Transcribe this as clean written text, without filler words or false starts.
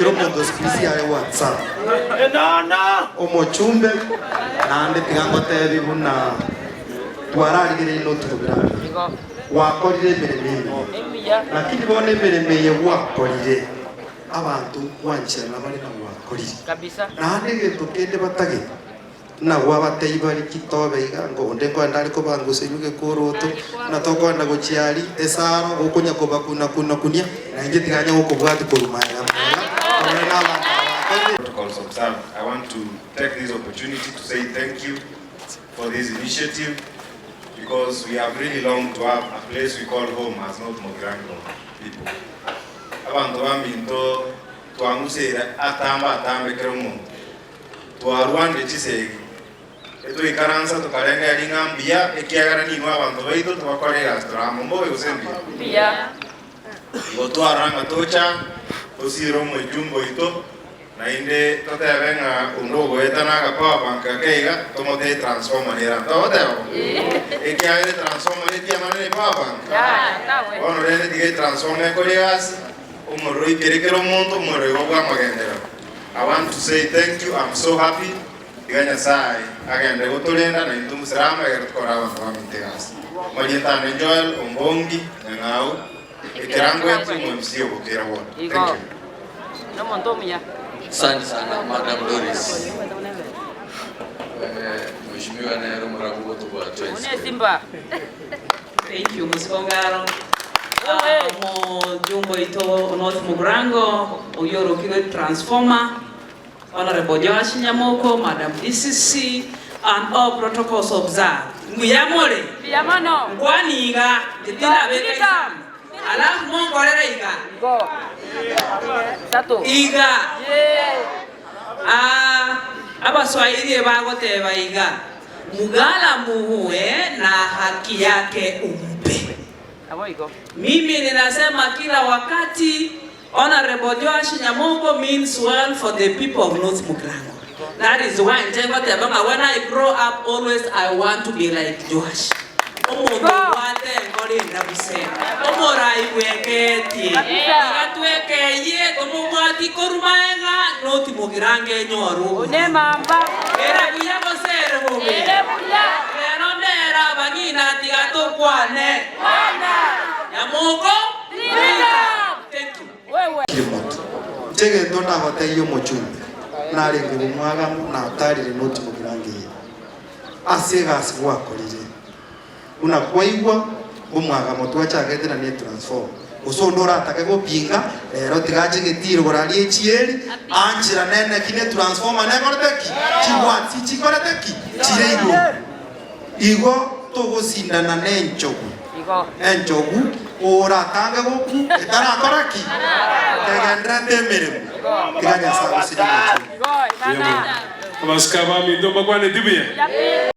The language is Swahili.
kiro mondo squeeze ya WhatsApp omochumbe nande tigango tebi buna twararigire ino tubirana wakorire miremeye lakini bone miremeye wakorire abantu wanchana bari na wakorire kabisa nande gento kende batage na wabatei bari kitobe igango ndeko ndari ko banguse yuge kuruto na tokwanda gochiari esaro gokunya ko bakuna kunia na nje tiganya ko bwati ko rumaya protocols observed. I want to take this opportunity to say thank you for this initiative, because we have really longed to have a place we call home as North Mugirango people. Abantu baminto tuangusera atamba keromo tuarwande chisegi eto ikaransa tukarenga yalingambia ekiagara ni abantu baito tubakorera astramo mbo yosembi bia gotwaranga tocha osiro mo jumbo ito na inde totebenga undogo etanaga power bank keiga tomote transformer era toteo ekiagere transformer etia mane power bank ya ono rende dige transformer kolegas umoroi kerekero monto umoroi gwa magendera. I want to say thank you. I'm so happy diganya sai agende gotolenda na intumu salama yakora abantu bamitegas majenta enjoy ombongi ngao ekirango yetu mwemsio bokera wona. Thank you. No montomia. Asante sana Madam Doris. Mheshimiwa Nairu Murago kwa choice. Une Simba. Thank you Musongaro. Mo jumbo ito North Mugirango oyoro kiwe transformer. Honorable Joash Nyamoko, Madam DCC, and all protocols observed. Nguyamore. Yamano. Gwaniga. Titila beka. Alafu mongolera iga. Go. Tato. Iga. Abaswahili bagoteba iga. Mugala muhue na haki yake umpe. Mimi ninasema kila wakati Honorable Joash Nyamoko means well for the people of North Mugirango. That is why when I grow up, always I want to be like Joash. Chege ndona hoteyo mochumbe na renge mwaga na tarire North Mugirango asiga aswa kolije una kwaigwa umwaga motwa chagetera ni transform usondora atake gopinga rero tigaje getiro gorari echieri anchira nene kine transformer ne korteki chiwati chikoreteki chirego igo togosindana nenchogu enchogu ora tanga goku etara koraki tegandra temere tiganya sabu sidi Abaskaba mi ndo magwane dibia